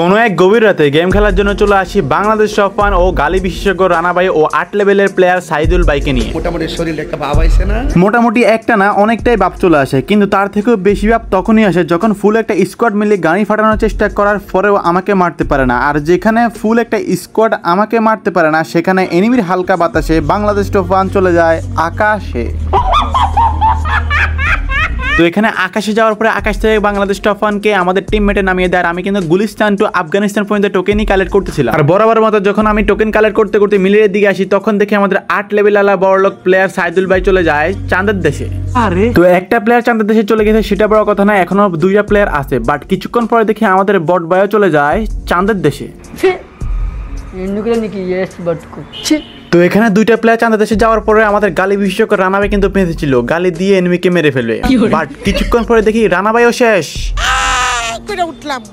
কোনো এক গভীর রাতে গেম খেলার জন্য চলে আসি বাংলাদেশ টপ ওয়ান ও গালি বিশেষজ্ঞ রানা ভাই ও 8 লেভেলের প্লেয়ার সাইদুল ভাইকে নিয়ে। মোটামুটি শরীরে একটা ভাব আইছে না, মোটামুটি একটা না অনেকটাই ভাব চলে আসে, কিন্তু তার থেকেও বেশি ভাব তখনই আসে যখন ফুল একটা স্কোয়াড মিলে গাড়ি ফাটানোর চেষ্টা করার পরেও আমাকে মারতে পারে না। আর যেখানে ফুল একটা স্কোয়াড আমাকে মারতে পারে না, সেখানে এনিমির হালকা বাতাসে বাংলাদেশ টপ ওয়ান চলে যায় আকাশে। তো এখানে আকাশে যাওয়ার পরে আকাশ থেকে বাংলাদেশ টপ ওয়ানকে আমাদের টিমমেটে নামিয়ে দেয়। আর আমি কিন্তু গুলিস্তান টু আফগানিস্তান পর্যন্ত টোকেনই কালেক্ট করতেছিলাম। আর বরাবর মতো যখন আমি টোকেন কালেক্ট করতে করতে মিলির দিকে আসি, তখন দেখি আমাদের 8 লেভেল আলা বড়লোক প্লেয়ার সাইদুল ভাই চলে যায় চাঁদের দেশে। আরে তো একটা প্লেয়ার চাঁদের দেশে চলে গেছে সেটা বড় কথা না, এখনো 2টা প্লেয়ার আছে। বাট কিছুক্ষণ পরে দেখি আমাদের বট ভাইও চলে যায় চাঁদের দেশে। তো এখানে 2টা প্লেয়ার চাঁদের দেশে যাওয়ার পরে আমাদের গালি বিশেষজ্ঞ রানা ভাই কিন্তু পেঁচেছিল, গালি দিয়ে এনিমিকে মেরে ফেলবে। বাট কিছুক্ষণ পরে দেখি রানা ভাইও শেষ।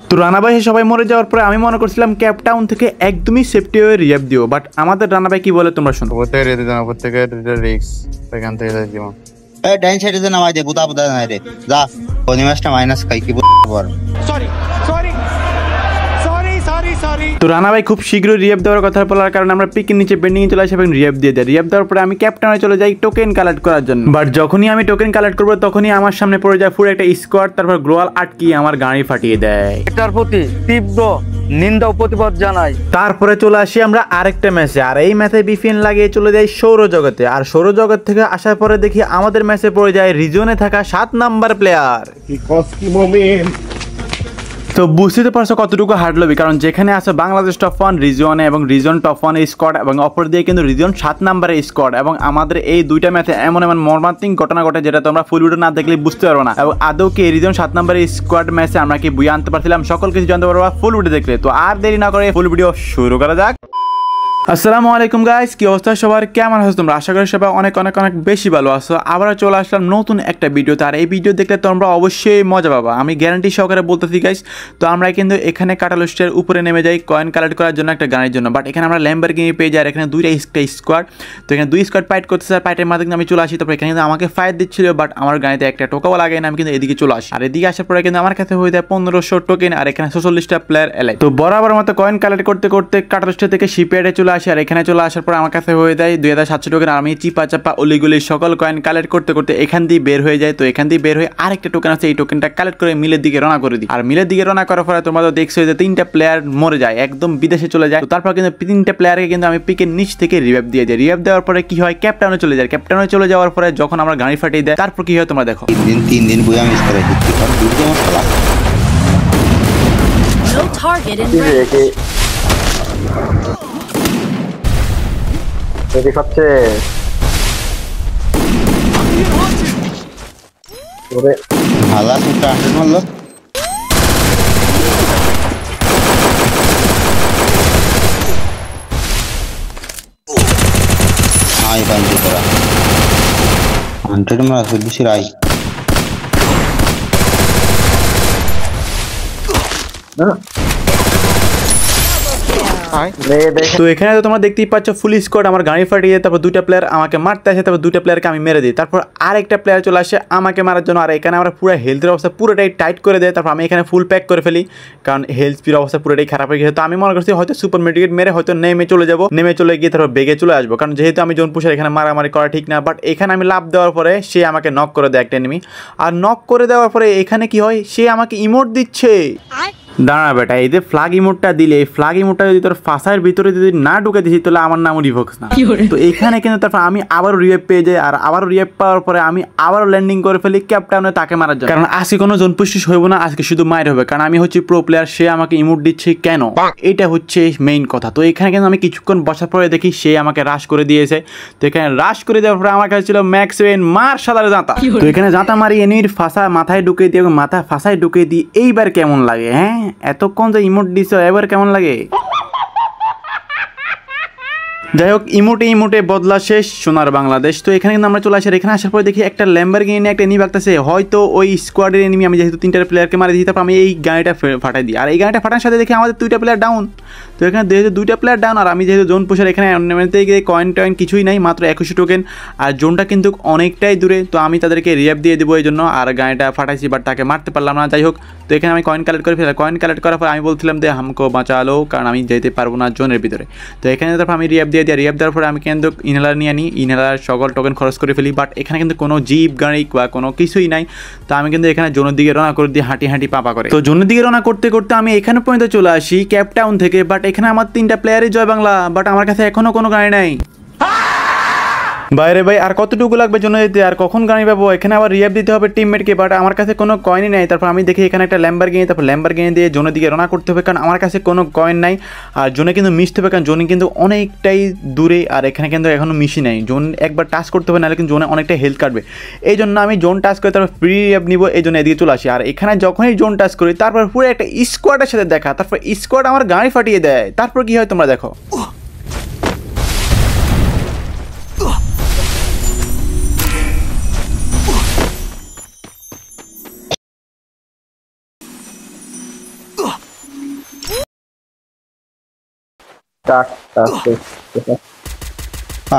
তো রানা ভাই সবাই মরে যাওয়ার পরে আমি মনে করছিলাম ক্যাপ টাউন থেকে একদমই সেফটি হয়ে রিয়াপ দিও। বাট আমাদের রানা ভাই কি বলে তোমরা শোনো। এখান থেকে জীবন এই ডাইন সাইডে যে নামাই দে, বুদা বুদা নাই রে, যা পনিমাসটা মাইনাস খাই কি বল। সরি সরি তো রানা ভাই খুব শীঘ্রই রিয়াপ দেওয়ার কথা বলার কারণে আমরা পিকের নিচে বেন্ডিং চলে আসি এবং রিয়াপ দিয়ে দেয়। রিয়াপ দেওয়ার পরে আমি ক্যাপ্টেনে চলে যাই টোকেন কালেক্ট করার জন্য। বাট যখনই আমি টোকেন কালেক্ট করবো তখনই আমার সামনে পড়ে যায় পুরো একটা স্কোয়াড, তারপর গ্লোয়াল আটকিয়ে আমার গাড়ি ফাটিয়ে দেয়। এটার প্রতি তীব্র নিন্দা ও প্রতিবাদ জানাই। তারপরে চলে আসি আমরা আরেকটা ম্যাচে, আর এই ম্যাচে বিপিএন লাগিয়ে চলে যাই সৌরজগতে। আর সৌরজগৎ থেকে আসার পরে দেখি আমাদের ম্যাচে পড়ে যায় রিজনে থাকা 7 নাম্বার প্লেয়ার। তো বুঝতে পারছো কতটুকু হার্ড লবি, কারণ যেখানে আছে বাংলাদেশ টপ ওয়ান রিজনে এবং রিজন টপ ওয়ান স্কোয়াড এবং অপর দিয়ে কিন্তু রিজন 7 নাম্বারের স্কোয়াড। এবং আমাদের এই 2টা ম্যাচে এমন এমন মর্মান্তিক ঘটনা ঘটে যেটা তোমরা ফুল ভিডিও না দেখলে বুঝতে পারবো না। এবং আদৌ কি রিজন 7 নাম্বারের স্কোয়াড ম্যাচে আমরা কি বুঝে আনতে পারছিলাম, সকল কিছু জানতে পারবো ফুল ভিডিও দেখলে। তো আর দেরি না করে ফুল ভিডিও শুরু করা যাক। আসসালামু আলাইকুম গাইস, কি অবস্থা সবার, কেমন আছো তোমরা? আশা করি সবাই অনেক অনেক অনেক বেশি ভালো আছো। আবার চলে আসলাম নতুন একটা ভিডিওতে। আর এই ভিডিও দেখলে তোমরা অবশ্যই মজা পাবা, আমি গ্যারান্টি সহকারে বলতেছি গাইস। তো আমরা কিন্তু এখানে কাটালুস্টের উপরে নেমে যাই কয়েন কালেক্ট করার জন্য একটা গানের জন্য। বাট এখানে আমরা ল্যাম্বরগিনি পেয়ে যাই। আর এখানে 2টা স্কোয়াড, তো এখানে 2 স্কোয়াড ফাইট করতেছে। আর ফাইটের মাধ্যমে আমি চলে আসি। তারপর এখানে কিন্তু আমাকে ফাইট দিচ্ছিল, বাট আমার গাড়িতে একটা টোকাও লাগে না, আমি কিন্তু এদিকে চলে আসি। আর এদিকে আসার পরে কিন্তু আমার কাছে হয়ে যায় 1500 টোকেন। আর এখানে 46টা প্লেয়ার এলাই। তো বরাবর মতো কয়েন কালেক্ট করতে করতে কাটালুস্টের থেকে শিপইয়ার্ডে চলে আসি। আর এখানে চলে আসার পর আমার কাছে হয়ে যায় 2700 টোকেন। আর আমি চিপা চাপা অলিগুলি সকল কয়েন কালেক্ট করতে করতে এখান দিয়ে বের হয়ে যায়। তো এখান দিয়ে বের হয়ে আরেকটা টোকেন আছে, এই টোকেনটা কালেক্ট করে মিলের দিকে রওনা করে দিই। আর মিলের দিকে রওনা করার পরে তোমরা তো দেখছো যে 3টা প্লেয়ার মরে যায়, একদম বিদেশে চলে যায়। তো তারপর কিন্তু 3টা প্লেয়ারকে কিন্তু আমি পিকের নিচ থেকে রিভাইভ দিয়ে দিই। রিভাইভ দেওয়ার পরে কি হয়, ক্যাপ্টেনে চলে যায়। ক্যাপ্টেনে চলে যাওয়ার পরে যখন আমরা গাড়ি ফাটিয়ে দেয়, তারপর কি হয় তোমরা দেখো। 3 দিন বুয়া মিস করে দিচ্ছি, কারণ দুটো মশলা No target in range. দেখাচ্ছে ওরে হালা সুটা আন্ডার মারলো। আই বাঞ্জি করা 100 মারা বেশি রাই। তো এখানে তো তোমরা দেখতেই পাচ্ছ ফুল স্কোয়াড আমার গাড়ি ফাটিয়ে, তারপর 2টা প্লেয়ার আমাকে মারতে আসে, তারপর 2টা প্লেয়ারকে আমি মেরে দিই। তারপর আরেকটা প্লেয়ার চলে আসে আমাকে মারার জন্য। আর এখানে আমরা পুরো হেলথের অবস্থা পুরোটাই টাইট করে দেয়। তারপর আমি এখানে ফুল প্যাক করে ফেলি, কারণ হেলথ স্পির অবস্থা পুরোটাই খারাপ হয়ে গেছে। তো আমি মনে করছি হয়তো সুপার মেডিকেট মেরে হয়তো নেমে চলে যাবো, নেমে চলে গিয়ে তারপর বেগে চলে আসবো, কারণ যেহেতু আমি জোন পুষার এখানে মারামারি করা ঠিক না। বাট এখানে আমি লাভ দেওয়ার পরে সে আমাকে নক করে দেয় একটা এনিমি। আর নক করে দেওয়ার পরে এখানে কি হয়, সে আমাকে ইমোট দিচ্ছে। দাঁড়া বেটা, এই যে ফ্ল্যাগ ইমোটটা দিলে, এই ফ্ল্যাগ ইমোটটা যদি তোর ফাঁসার ভিতরে যদি না ঢুকে দিছি তাহলে আমার নামও রিভক্স না। তো এখানে কিন্তু তারপর আমি আবারও রিভাইভ পেয়ে যাই। আর আবারও রিভাইভ পাওয়ার পরে আমি আবারও ল্যান্ডিং করে ফেলি ক্যাপ্টেনে তাকে মারার জন্য, কারণ আজকে কোনো জোন পুশ হইব না, আজকে শুধু মায়ের হবে, কারণ আমি হচ্ছে প্রো প্লেয়ার। সে আমাকে ইমোট দিচ্ছে কেন, এটা হচ্ছে মেইন কথা। তো এখানে কিন্তু আমি কিছুক্ষণ বসার পরে দেখি সে আমাকে রাশ করে দিয়েছে। তো এখানে রাশ করে দেওয়ার পরে আমার কাছে ছিল ম্যাক্স ওয়েন মার সাদারে জাঁতা। তো এখানে জাঁতা মারি এনিমির ফাঁসা মাথায় ঢুকিয়ে দিয়ে, মাথা ফাঁসায় ঢুকিয়ে দিই। এইবার কেমন লাগে? হ্যাঁ, এতক্ষণ যে ইমোট দিছো এবার কেমন লাগে? যাই হোক, ইমোটে ইমোটে বদলা শেষ সোনার বাংলাদেশ। তো এখানে কিন্তু আমরা চলে আসি, এখানে আসার পরে দেখি একটা ল্যাম্বরগিনি নিয়ে একটা এনিমি বাগতেছে, হয়তো ওই স্কোয়াডের এনিমি। আমি যেহেতু 3টা প্লেয়ারকে মারি দিই, তারপর আমি এই গাড়িটা ফাটাই দিই, আর এই গাড়িটা ফাটানোর সাথে দেখি আমাদের 2টা প্লেয়ার ডাউন। তো এখানে যেহেতু 2টা প্লেয়ার ডাউন, আর আমি যেহেতু জোন পুষার, এখানে এমনিতে গিয়ে কয়েন টয়েন কিছুই নাই, মাত্র 21 টোকেন, আর জোনটা কিন্তু অনেকটাই দূরে। তো আমি তাদেরকে রিয়াপ দিয়ে দেবো এই জন্য, আর গাড়িটা ফাটাইছি, বাট তাকে মারতে পারলাম না। যাই হোক, তো এখানে আমি কয়েন কালেক্ট করে ফেলাম। কয়েন কালেক্ট করার পর আমি বলছিলাম যে হামকো বাঁচালো, কারণ আমি যেতে পারবো না জোনের ভিতরে। তো এখানে তারপর আমি রিয়াপ দিয়ে দিই, রিয়াপ দেওয়ার পরে আমি কিন্তু ইনহেলার নিয়ে নিই, ইনহেলার সকল টোকেন খরচ করে ফেলি। বাট এখানে কিন্তু কোনো জিপ গাড়ি বা কোনো কিছুই নাই। তো আমি কিন্তু এখানে জোনের দিকে রওনা করে দিই, হাঁটি হাঁটি পাপা করে। তো জোনের দিকে রওনা করতে করতে আমি এখানে পর্যন্ত চলে আসি ক্যাপটাউন থেকে। বাট এখানে আমার 3টা প্লেয়ারই জয় বাংলা, বাট আমার কাছে এখনও কোনো গাড়ি নাই। বাইরে ভাই আর কতটুকু লাগবে জন্য যেতে, আর কখন গাড়ি পাবো? এখানে আবার রিয়াপ দিতে হবে টিমমেটকে, বাট আমার কাছে কোনো কয়েনই নেই। তারপর আমি দেখি এখানে একটা ল্যাম্বরগিনি, তারপর ল্যাম্বরগিনি দিয়ে জোনের দিকে রওনা করতে হবে, কারণ আমার কাছে কোনো কয়েন নাই। আর জোনে কিন্তু মিশতে হবে, কারণ জোনে কিন্তু অনেকটাই দূরে, আর এখানে কিন্তু এখনও মিশি নাই। জোন একবার টাচ করতে হবে, নাহলে কিন্তু জোনে অনেকটাই হেল্প কাটবে। এই জন্য আমি জোন টাচ করে তারপর ফ্রি রিয়াপ নিব, এই জন্য এদিকে চলে আসি। আর এখানে যখনই জোন টাচ করি, তারপর পুরো একটা স্কোয়াডের সাথে দেখা, তারপর স্কোয়াড আমার গাড়ি ফাটিয়ে দেয়। তারপর কি হয় তোমরা দেখো।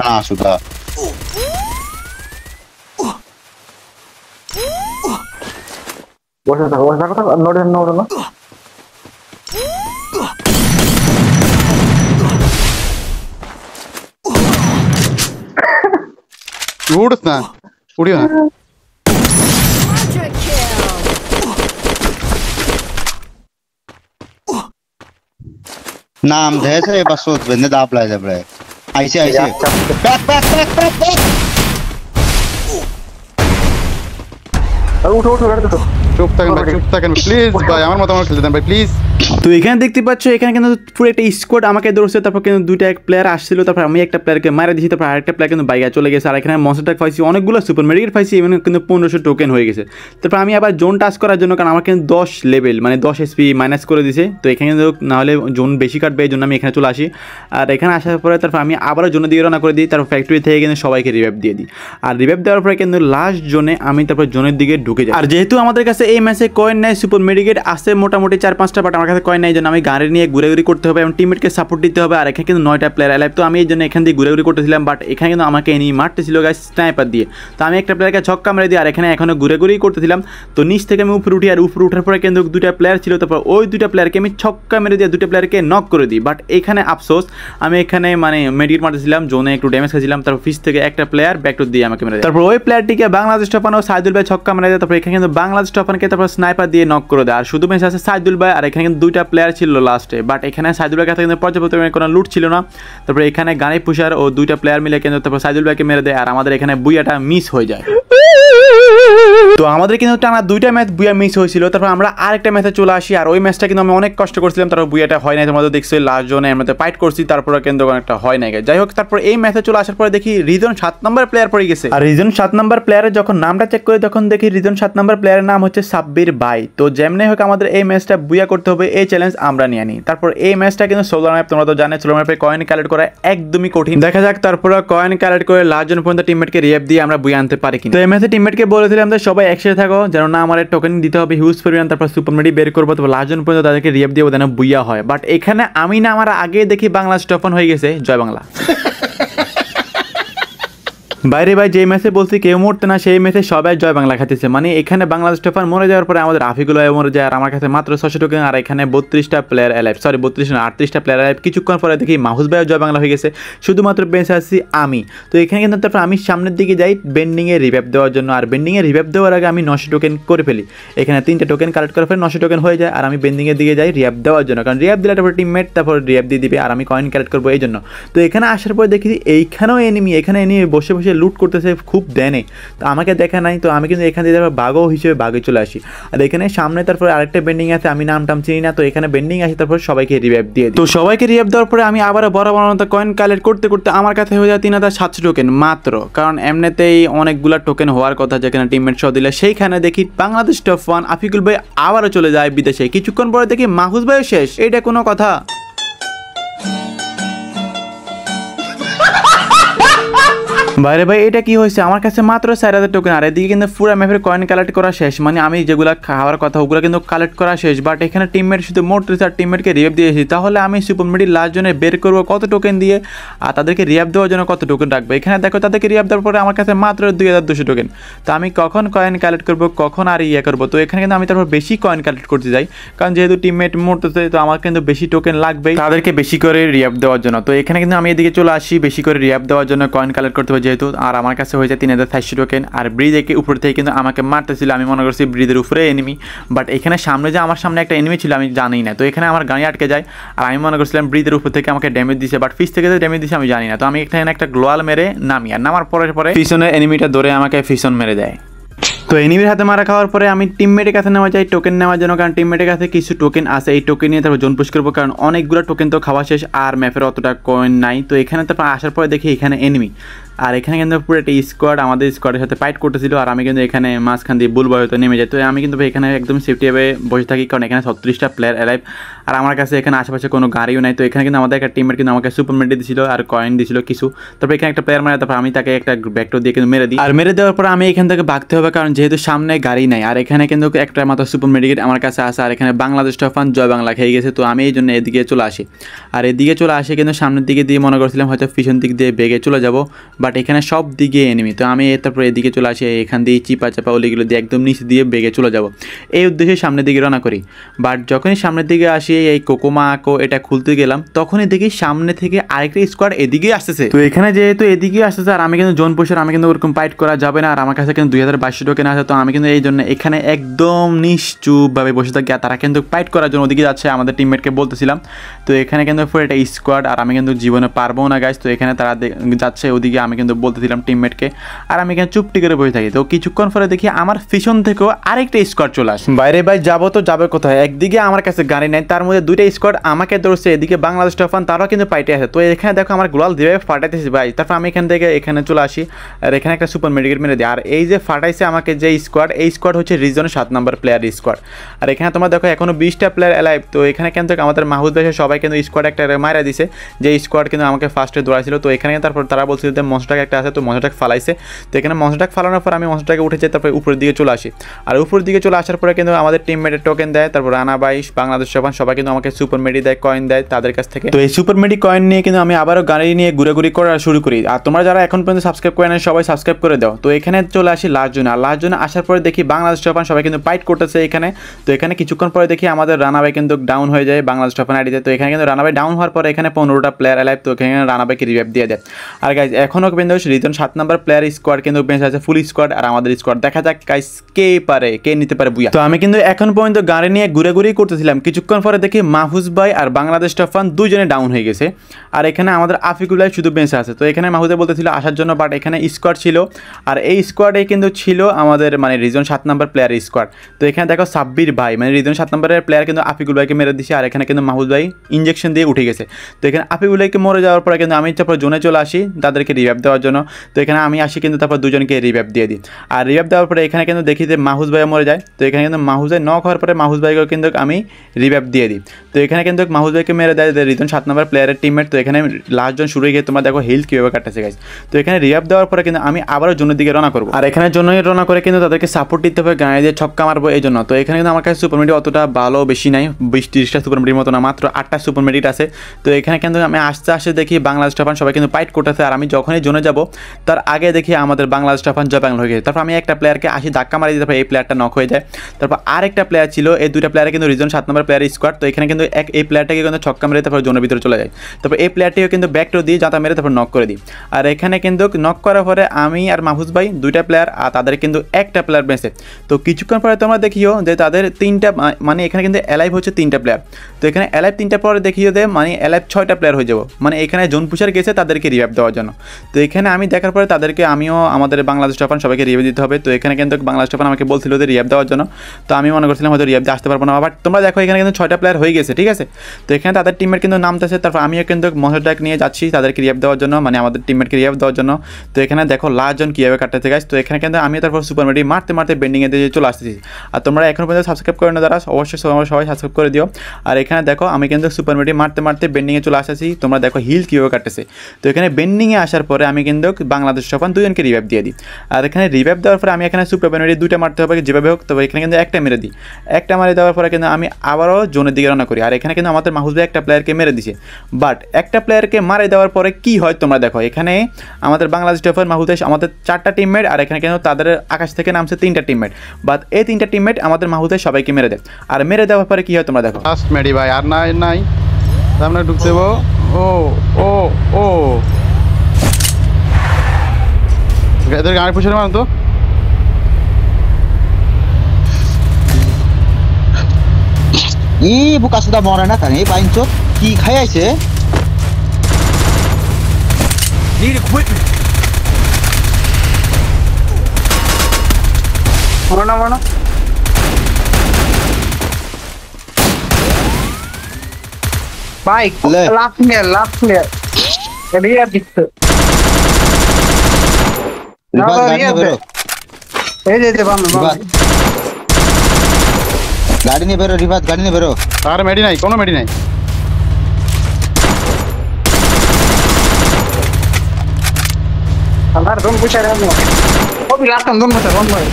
না সুধা বসে থাকো নড়ে না। উড়ছ না, উড়িও না। Quadra kill. নাম ধেছে এবার সোচ বেঁধে দাপ লাই যাবে। আইসে উঠো চুপ থাকেন প্লিজ ভাই, আমার মতো খেলতে দেন ভাই প্লিজ। তো এখানে দেখতে পাচ্ছ, এখানে কিন্তু পুরো একটা স্কোয়াড আমাকে ধরছে। তারপর কিন্তু 2টা প্লেয়ার আসছিল, তারপর আমি একটা প্লেয়ারকে মারা দিয়েছি, তারপর আরেকটা প্লেয়ার কিন্তু বাইরে চলে গেছে। আর এখানে মনস্টার পাইছি, অনেকগুলো সুপার মেডিকেট পাইছি, এবং কিন্তু 1500 টোকেন হয়ে গেছে। তারপর আমি আবার জোন টাচ করার জন্য, কারণ আমার কিন্তু 10 লেভেল মানে 10 এসপি মাইনাস করে দিছে। তো এখানে কিন্তু নাহলে জোন বেশি কাটবে, এই জন্য আমি এখানে চলে আসি। আর এখানে আসার পরে তারপর আমি আবারও জোনের দিকে রওনা করে দিই, তারপর ফ্যাক্টরি থেকে কিন্তু সবাইকে রিভাইভ দিয়ে দিই। আর রিভাইভ দেওয়ার পরে কিন্তু লাস্ট জোনে আমি তারপর জোনের দিকে ঢুকে যাই। আর যেহেতু আমাদের কাছে এই ম্যাচে কয়েন নেই, সুপার মেডিকেট আছে মোটামুটি 4-5টা, বাট আমার কাছে কয়েন নেই, জন্য আমি গাড়ি নিয়ে ঘুরে করতে হবে এবং টিমমেটকে সাপোর্ট দিতে হবে। আর এখানে কিন্তু 9টা প্লেয়ার অ্যালাইভ। তো আমি এই জন্য এখান দিয়ে ঘুরে করতেছিলাম, বাট এখানে কিন্তু আমাকে এনিমি মারতেছিল গাইস স্নাইপার দিয়ে। তো আমি একটা প্লেয়ারকে ছক্কা মেরে দিই, আর এখানে এখনো ঘুরেই করতেছিলাম। তো নিচ থেকে আমি উপরে উঠি, আর উপরে ওঠার পরে কিন্তু 2টা প্লেয়ার ছিল, তারপর ওই 2টা প্লেয়ারকে আমি ছক্কা মেরে দিয়ে 2টা প্লেয়ারকে নক করে দিই। বাট এখানে আফসোস, আমি এখানে মানে মেডিকেট মারতেছিলাম, জোনে একটু ড্যামেজ খেয়েছিলাম, তারপর ফিস থেকে একটা প্লেয়ার ব্যাকটুর দিয়ে আমাকে মেরে দেয়। তারপর ওই প্লেয়ারটিকে বাংলাদেশ টপান ও সাইদুল ভাই ছক্কা মেরে দেয়। তারপর এখানে কিন্তু বাংলাদেশ টপানকে তারপর স্নাইপার দিয়ে নক করে দেয়। আর শুধু বেঁচে আছে সাইদুল ভাই, আর এখানে কিন্তু 2টা প্লেয়ার ছিল লাস্টে, বাট এখানে সাইদুল ভাইয়ের কাছে কিন্তু পর্যাপ্ত পরিমাণে কোনো লুট ছিল না। তারপরে এখানে গাড়ি পুষার ও 2টা প্লেয়ার মিলে কিন্তু তারপর সাইদুল ভাইকে মেরে দেয়, আর আমাদের এখানে বুইয়াটা মিস হয়ে যায়। তো আমাদের কিন্তু টানা 2টা ম্যাচ বুয়া মিস হয়েছিল। তারপর আমরা আরেকটা ম্যাচে চলে আসি, আর ওই ম্যাচটা কিন্তু আমি অনেক কষ্ট করছিলাম, তারপর বুয়াটা হয় নাই। তোমাদের দেখছো লাস্ট জোনে আমরা ফাইট করছি, তারপরে কিন্তু একটা হয় নাই। যাই হোক, তারপর এই ম্যাচে চলে আসার পরে দেখি রিজন 7 নম্বর প্লেয়ার পড়ে গেছে। আর রিজন 7 নম্বর প্লেয়ারের যখন নামটা চেক করি, তখন দেখি রিজন 7 নম্বর প্লেয়ারের নাম হচ্ছে সাব্বির ভাই। তো যেমনি হোক আমাদের এই ম্যাচটা বুয়া করতে হবে, এই চ্যালেঞ্জ আমরা নিয়ে নিই। তারপর এই ম্যাচটা কিন্তু সোলো ম্যাপ, তোমরা তো জানো সোলো ম্যাপে কয়েন কালেক্ট করা একদমই কঠিন। দেখা যাক তারপর কয়েন কালেক্ট করে লাস্ট জন পর্যন্ত টিমমেটকে রিয়াপ দিয়ে আমরা বুয়া আনতে পারি কিনা। তো এই ম্যাচে টিমমেটকে বলেছিলাম যে সবাই একসাথে থাকো, যেন না আমার টোকেন দিতে হবে হিউজ পরিমাণ, তারপর সুপার মেডি বের করবো, তো লাস্ট জন পর্যন্ত তাদেরকে রিয়াপ দিয়ে যেন বুইয়া হয়। বাট এখানে আমি না, আমার আগে দেখি বাংলা স্টফন হয়ে গেছে জয় বাংলা। বাইরে ভাই যে ম্যাচে বলছি কেউ মরতে না, সেই ম্যাচে সবাই জয় বাংলা খাইতেছে। মানে এখানে বাংলাদেশ টপার মরে যাওয়ার পরে আমাদের আফিকুল মরে যায়, আর আমার কাছে মাত্র 600 টোকেন, আর এখানে 32টা প্লেয়ার অ্যালাইভ, সরি 32 না 38টা প্লেয়ার অ্যালাইভ। কিছুক্ষণ পরে দেখি মাহুস ভাইও জয় বাংলা হয়ে গেছে, শুধুমাত্র বেঁচে আছি আমি। তো এখানে কিন্তু তারপর আমি সামনের দিকে যাই বেন্ডিংয়ে রিভাইভ দেওয়ার জন্য, আর বেন্ডিংয়ে রিভাইভ দেওয়ার আগে আমি 900 টোকেন করে ফেলি। এখানে 3টা টোকেন কালেক্ট করে ফেলে 900 টোকেন হয়ে যায়, আর আমি বেন্ডিংয়ের দিকে যাই রিভাইভ দেওয়ার জন্য, কারণ রিভাইভ দিলে তারপর টিমমেট তারপর রিভাইভ দিয়ে দিবে, আর আমি কয়েন কালেক্ট করবো এই জন্য। তো এখানে আসার পরে দেখি এইখানেও এনিমি, এখানে এনিমি বসে বসে লুট করতেছে খুব দেনে। তো আমাকে দেখা নাই, তো আমি কিন্তু এখান থেকে বাঘও হিসেবে বাঘে চলে আসি। আর এখানে সামনে তারপরে আরেকটা বেন্ডিং আছে, আমি নামটাম চিনি না। তো এখানে বেন্ডিং আসে, তারপর সবাইকে রিভাইভ দিয়ে দিই। তো সবাইকে রিভাইভ দেওয়ার পরে আমি আবার বড় কয়েন কালেক্ট করতে করতে আমার কাছে হয়ে যায় 3700 টোকেন মাত্র, কারণ এমনিতেই অনেকগুলা টোকেন হওয়ার কথা যেখানে টিমমেট সহ দিলে। সেইখানে দেখি বাংলাদেশ টপ 1 আফিকুল ভাই আবারও চলে যায় বিদেশে। কিছুক্ষণ পরে দেখি মাহুস ভাইও শেষ। এইটা কোনো কথা? বাইরে ভাই এটা কি হয়েছে, আমার কাছে মাত্র 4000 টোকেন, আর এদিকে কিন্তু পুরো ম্যাপের কয়েন কালেক্ট করা শেষ, মানে আমি যেগুলো খাওয়ার কথা ওগুলো কিন্তু কালেক্ট করা শেষ, বাট এখানে টিমমেট শুধু মরতেছে আর টিমমেটকে রিভাইভ দিয়েছি। তাহলে আমি সুপার মেডি লাস্ট জনে বের করবো কত টোকেন দিয়ে, আর তাদেরকে রিভাইভ দেওয়ার জন্য কত টোকেন রাখবো। এখানে দেখো তাদেরকে রিভাইভ দেওয়ার পরে আমার কাছে মাত্র 2200 টোকেন, তো আমি কখন কয়েন কালেক্ট করবো কখন আর করবো। তো এখানে কিন্তু আমি তারপর বেশি কয়েন কালেক্ট করতে যাই, কারণ যেহেতু টিমমেট মরতেছে তো আমার কিন্তু বেশি টোকেন লাগবেই তাদেরকে বেশি করে রিভাইভ দেওয়ার জন্য। তো এখানে কিন্তু আমি এদিকে চলে আসি বেশি করে রিভাইভ দেওয়ার জন্য কয়েন কালেক্ট করতে হবে যেহেতু, আর আমার কাছে হয়ে যায় 3400 টোকেন। আর ব্রিজের উপর থেকে কিন্তু আমাকে মারতেছিল, আমি মনে করছি ব্রিজের উপরে এনিমি, বাট এখানে সামনে যে আমার সামনে একটা এনিমি ছিল আমি জানি না, তো এখানে আমার গাড়ি আটকে যায়, আর আমি মনে করছিলাম ব্রিজের উপর থেকে আমাকে ড্যামেজ দিছে, বাট পিছ থেকে যে ড্যামেজ দিছে আমি জানি না। তো আমি এখানে একটা গ্লোয়াল মেরে নামি, আর নামার পরে পিছনের এনিমিটা ধরে আমাকে পিছন মেরে দেয়। তো এনিমির হাতে মারা খাওয়ার পরে আমি টিমমেটের কাছে নেওয়া যায় টোকেন নেওয়ার জন্য, কারণ টিমমেটের কাছে কিছু টোকেন আছে, এই টোকেন নিয়ে তারপর জোন পুশ করবো, কারণ অনেকগুলো টোকেন তো খাওয়া শেষ আর ম্যাপের অতটা কয়েন নাই। তো এখানে তারপর আসার পরে দেখি এখানে এনিমি, আর এখানে কিন্তু পুরো একটা স্কোয়াড আমাদের স্কোয়াডের সাথে ফাইট করতেছিল, আর আমি কিন্তু এখানে মাঝখান দিয়ে বুলবয় হয়তো নেমে যাই। তো আমি কিন্তু এখানে একদম সেফটিভাবে বসে থাকি, কারণ এখানে 36টা প্লেয়ার অ্যালাইভ, আর আমার কাছে এখানে আশেপাশে কোনো গাড়িও নাই। তো এখানে কিন্তু আমাদের একটা টিমমেট কিন্তু আমাকে সুপার মেডি দিয়েছিল আর কয়েন দিয়েছিল কিছু, তারপর এখানে একটা প্লেয়ার মারে, তারপর আমি তাকে একটা ব্যাকটো দিয়ে কিন্তু মেরে দিই, আর মেরে দেওয়ার পর আমি এখান থেকে ভাগতে হবে, কারণ যেহেতু সামনে গাড়ি নাই, আর এখানে কিন্তু একটা মাত্র সুপার মেডিকেট আমার কাছে আসে, আর এখানে বাংলাদেশ টফান জয় বাংলা খেয়ে গেছে। তো আমি এই জন্য এদিকে চলে আসি, আর এদিকে চলে আসে কিন্তু সামনের দিকে দিয়ে মনে করছিলাম হয়তো পিছন দিক দিয়ে বেগে চলে যাব, বাট এখানে সব দিকে এনিমি। তো আমি তারপর এদিকে চলে আসি, এখান দিয়ে চিপা চাপা ওলিগুলো দিয়ে একদম নিচে দিয়ে বেগে চলে যাব, এই উদ্দেশ্যে সামনের দিকে রওনা করি। বাট যখনই সামনের দিকে আসি এই কোকোমাকো এটা খুলতে গেলাম, তখনই দেখি সামনে থেকে আরেকটা স্কোয়াড এদিকে আসতেছে। তো এখানে যেহেতু এদিকে আসতেছে আর আমি কিন্তু জোন পুশের, আমি কিন্তু ওরকম ফাইট করা যাবে না, আর আমার কাছে কিন্তু 2200 টোকেন আছে। তো আমি কিন্তু এই জন্য এখানে একদম নিশ্চুপভাবে বসে থাকি, আর তারা কিন্তু ফাইট করার জন্য ওদিকে যাচ্ছে, আমাদের টিমমেটকে বলতেছিলাম। তো এখানে কিন্তু পুরো একটা স্কোয়াড, আর আমি কিন্তু জীবনে পারবো না গাইস। তো এখানে তারা যাচ্ছে ওদিকে, আমি কিন্তু বলতেছিলাম টিমমেটকে, আর আমি এখানে চুপটি করে বসে থাকি। তো কিছুক্ষণ পরে দেখি আমার পিছন থেকেও আরেকটা স্কোয়াড চলে আসে। বাইরে ভাই যাবো তো যাবে কোথায়, একদিকে আমার কাছে গাড়ি নেই, তার মধ্যে দুইটা স্কোয়াড আমাকে ধরছে, এদিকে বাংলাদেশ টফান তারাও কিন্তু পাইটে আছে। তো এখানে দেখো আমার গ্লোয়াল যেভাবে ফাটাইতেছি ভাই, তারপর আমি এখান থেকে এখানে চলে আসি, আর এখানে একটা সুপার মেডিকেট মেরে দিই। আর এই যে ফাটাইছে আমাকে যে স্কোয়াড, এই স্কোয়াড হচ্ছে রিজনের 7 নম্বর প্লেয়ার স্কোয়াড, আর এখানে তোমরা দেখো এখনো 20টা প্লেয়ার অ্যালাইভ। তো এখানে কিন্তু আমাদের মাহুদ ভাই সবাই কিন্তু স্কোয়াড একটা মারা দিছে, যে স্কোয়াড কিন্তু আমাকে ফার্স্টে দৌড়াইছিল। তো এখানে তারপর তারা বলছিল যে মনস্টারটাক একটা আছে, তো মনস্টারটাক ফালাইছে। তো এখানে মনস্টারটাক ফালানোর পর আমি মনস্টারটাকে উঠে যাই, তারপরে উপরের দিকে চলে আসি, আর উপরের দিকে চলে আসার পরে কিন্তু আমাদের টিমমেটের টোকেন দেয়, তারপর রানা ভাই বাংলাদেশ সবাই সবাই কিন্তু আমাকে সুপার মেডি দেয়, কয়েন দেয় তাদের কাছ থেকে। তো এই সুপার মেডি কয়েন নিয়ে কিন্তু আমি আবারও গাড়ি নিয়ে ঘুরে করা শুরু করি। আর তোমরা যারা এখন পর্যন্ত সাবস্ক্রাইব করে নেন সবাই সাবস্ক্রাইব করে দাও। তো এখানে চলে আসি লাস্ট জোনে, আর লাস্ট জোনে আসার পরে দেখি বাংলাদেশ টপান সবাই কিন্তু ফাইট করতেছে এখানে। তো এখানে কিছুক্ষণ পরে দেখি আমাদের রানা ভাই কিন্তু ডাউন হয়ে যায় বাংলাদেশ টপান আইডিতে। তো এখানে কিন্তু রানা ভাই ডাউন হওয়ার পরে এখানে 15টা প্লেয়ার অ্যালাইভ। তো এখানে রানা ভাইকে রিভাইভ দিয়ে দেয়। আর গাইজ এখনও কিন্তু রিজন 7 নম্বর প্লেয়ার স্কোয়াড কিন্তু বেঁচে আছে, ফুল স্কোয়াড, আর আমাদের স্কোয়াড। দেখা যাক গাইজ কে পারে, কে নিতে পারে বুয়া। তো আমি কিন্তু এখন পর্যন্ত গাড়ি নিয়ে ঘুরে করতেছিলাম, কিছুক্ষণ পরে দেখি মাহফুজ ভাই আর বাংলাদেশ টফান দুজনে ডাউন হয়ে গেছে, আর এখানে আমাদের আফিকুল ভাই শুধু বেঁচে আছে। তো এখানে মাহফুজে বলতেছিল আসার জন্য, বাট এখানে স্কোয়াড ছিল, আর এই স্কোয়াডে কিন্তু ছিল আমাদের মানে রিজন 7 নম্বর প্লেয়ার স্কোয়াড। তো এখানে দেখো সাব্বির ভাই মানে রিজন 7 নম্বরের প্লেয়ার কিন্তু আফিকুল ভাইকে মেরে দিছে, আর এখানে কিন্তু মাহফুজ ভাই ইঞ্জেকশন দিয়ে উঠে গেছে। তো এখানে আফিকুল ভাইকে মরে যাওয়ার পরে কিন্তু আমি তারপর জোনে চলে আসি তাদেরকে রিভাইভ দেওয়ার জন্য। তো এখানে আমি আসি কিন্তু তারপর দুজনকে রিভাইভ দিয়ে দিই, আর রিভাইভ দেওয়ার পরে এখানে কিন্তু দেখি যে মাহফুজ ভাই মরে যায়। তো এখানে কিন্তু মাহফুজ ভাই নক হওয়ার পরে মাহফুজ ভাইকেও কিন্তু আমি রিভাইভ দিয়ে দিই। তো এখানে কিন্তু মাহফুজ ভাইকে মেরে দেয় রিজন 7 নম্বর প্লেয়ারের টিমমেট। তো এখানে লাস্ট জন শুরু হয়ে গিয়ে তোমরা দেখো হিল কীভাবে কাটতেছে গাইস। তো এখানে রিভাইভ দেওয়ার পরে কিন্তু আমি আবারও জোনের দিকে রওনা করবো, আর এখানে জন্যই রওনা করে কিন্তু তাদেরকে সাপোর্ট দিতে হবে, গায়ে দিয়ে ছক্কা মারবো এই জন্য। তো এখানে কিন্তু আমার কাছে সুপার মেডি অতটা ভালো বেশি নাই, 20-30টা সুপার মেডির মতো না, মাত্র 8টা সুপার মেডিট আছে। তো এখানে কিন্তু আমি আস্তে দেখি বাংলাদেশ টফান সবাই কিন্তু ফাইট করতেছে, আর আমি যখনই জোনে যাব তার আগে দেখি আমাদের বাংলাদেশ টফান জয় বাংলা হয়ে গেছে। তারপর আমি একটা প্লেয়ারকে আসি ধাক্কা মারি, তারপর এই প্লেয়ারটা নক হয়ে যায়। তারপর আরেকটা প্লেয়ার ছিল, এই দুইটা প্লেয়ারে কিন্তু রিজন 7 নম্বর প্লেয়ার স্কোয়াড। তো এখানে কিন্তু এই প্লেয়ারটাকে কিন্তু ছক্কা মেরে তারপর জোনের ভিতরে চলে যায়। তারপর এই প্লেয়ারটিও কিন্তু ব্যাকটো দিয়ে জাতা মেরে তারপর নক করে দিই। আর এখানে কিন্তু নক করার পরে আমি আর মাহফুজ ভাই দুইটা প্লেয়ার, আর তাদের কিন্তু একটা প্লেয়ার বেঁচে। তো কিছুক্ষণ পরে তোমরা দেখিও যে তাদের 3টা মানে এখানে কিন্তু অ্যালাইভ হচ্ছে 3টা প্লেয়ার। তো এখানে অ্যালাইভ 3টা পরে দেখিও যে মানে অ্যালাইভ 6টা প্লেয়ার হয়ে যাবো, মানে এখানে জোন পুষার গেছে তাদেরকে রিভাইভ দেওয়ার জন্য। তো এখানে আমি দেখার পরে তাদেরকে আমিও আমাদের বাংলাদেশ টফান সবাইকে রিভাইভ দিতে হবে। তো এখানে কিন্তু বাংলাদেশ টফান আমাকে বলছিল যে রিভাইভ দেওয়ার জন্য। তো আমি মনে করছিলাম হয়তো রিভাইভ দিয়ে আসতে পারবো না, বাট তোমরা দেখো এখানে কিন্তু 6টা প্লেয়ার হয়ে গেছে, ঠিক আছে। তো এখানে তাদের টিমমেট কিন্তু নামতেছে, তারপর আমিও কিন্তু মনস্টারটাক নিয়ে যাচ্ছি তাদেরকে রিভাইভ দেওয়ার জন্য, মানে আমাদের টিমমেটকে রিভাইভ দেওয়ার জন্য। তো এখানে দেখো লাস্ট জন কীভাবে কাটতেছে গাইস। তো এখানে কিন্তু আমি তারপর সুপার মেডি মারতে বেন্ডিংয়ে দিয়ে চলে আসতেছি। আর তোমরা এখন পর্যন্ত সাবস্ক্রাইব করে না যারা, অবশ্যই সবাই সাবস্ক্রাইব করে দিও। আর এখানে দেখো আমি কিন্তু সুপার মেডি মারতে বেন্ডিংয়ে চলে আসতেছি, তোমরা দেখো হিল কীভাবে কাটতেছে। তো এখানে বেন্ডিংয়ে আসার পরে আমি কিন্তু বাংলাদেশ টফান দুজনকে রিভাইভ দিয়ে দিই। আর এখানে রিভাইভ দেওয়ার পরে আমি এখানে সুপার ব্যানারি দুইটা মারতে হবে যেভাবে হোক, তবে এখানে কিন্তু একটা মেরে দিই। একটা মারে দেওয়ার পরে কিন্তু আমি আবারও জোনের দিকে রওনা করি। আর এখানে কিন্তু আমাদের মাহফুজ ভাই একটা প্লেয়ারকে মেরে দিছে, বাট একটা প্লেয়ারকে মারে দেওয়ার পরে কি হয় তোমরা দেখো। এখানে আমাদের বাংলাদেশ টফান মাহফুজ ভাই আমাদের 4টা টিমমেট, আর এখানে কিন্তু তাদের আকাশ থেকে নামছে 3টা টিমমেট, বাট এই 3টা টিমমেট আমাদের মাহফুজ ভাই সবাইকে মেরে দেয়। আর মেরে দেওয়ার পরে কি হয় তোমরা দেখো। ফার্স্ট মেডি ভাই, আর নাই সামনে ঢুকতে দেবো। ও এদের গাড়ি পুষে মারুন তো। বুকা সুদা মরে না কানে বাইনচো কি খাই আইছে। মরো ভাই লাস্ট প্লেয়ার রিয়া দিচ্ছে এই যে গাড়ি নিয়ে বেরো রিভাত, গাড়ি নিয়ে বেরো। আর মেডি নাই, কোনো মেডি নাই। আমার দম পুষা রে ও বি লাস্ট দম পুষা বন্ধ হয়।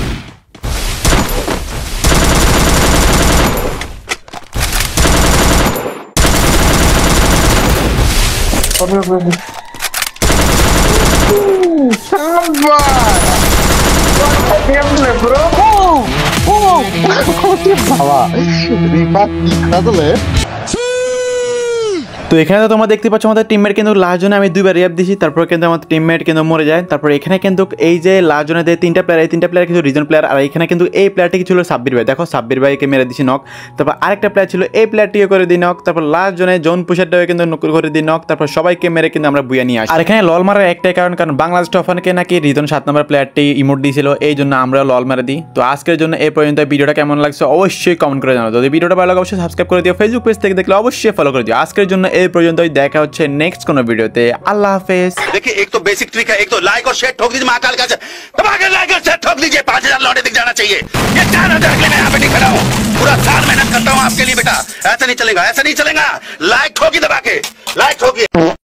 তো এখানে তো তোমরা দেখতে পাচ্ছ আমাদের টিমমেট কিন্তু লাস্ট জোনে আমি 2বার রিভাইভ দিয়েছি, তারপর কিন্তু আমাদের টিমমেট কিন্তু মরে যায়। তারপর এখানে কিন্তু এই যে লাস্ট জোনে 3টা প্লেয়ার, এই 3টা প্লেয়ার কিন্তু রিজন প্লেয়ার। আর এখানে কিন্তু এই প্লেয়ারটি ছিল সাব্বির ভাই, দেখো সাব্বির ভাইকে মেরে দিছি নক। তারপর আরেকটা প্লেয়ার ছিল এই প্লেয়ারটিও করে দিই নক। তারপর লাস্ট জোনে জোন পুষারটাও কিন্তু করে দিই নক। তারপর সবাইকে মেরে কিন্তু আমরা বুয়া নিয়ে আসি। আর এখানে লল মারার একটাই কারণ বাংলাদেশ টফানকে নাকি রিজন 7 নম্বর প্লেয়ারটি ইমোট দিয়েছিল, এই জন্য আমরা লল মারে দিই। তো আজকের জন্য এই পর্যন্ত। ভিডিওটা কেমন লাগছে অবশ্যই কমেন্ট করে জানাও। যদি ভিডিওটা ভালো লাগে অবশ্যই সাবস্ক্রাইব করে দিও, ফেসবুক পেজ থেকে দেখলে অবশ্যই ফলো করে দিও। আজকের জন্য এই পর্যন্তই, দেখা হচ্ছে নেক্সট কোনো ভিডিওতে। আল্লাহ হাফেজ। देखिए एक तो बेसिक ट्रिक है, एक तो लाइक और शेयर ठोक दीजिए महाकाल का दबा के लाइक और शेयर ठोक दीजिए। 5000 लौटे दिख जाना चाहिए। ये 4000 के लिए मैं यहाँ पे नहीं खड़ा हूँ, पूरा साल मेहनत करता हूँ आपके लिए बेटा। ऐसा नहीं चलेगा, ऐसा नहीं चलेगा। लाइक ठोकी दबा के, लाइक ठोकी।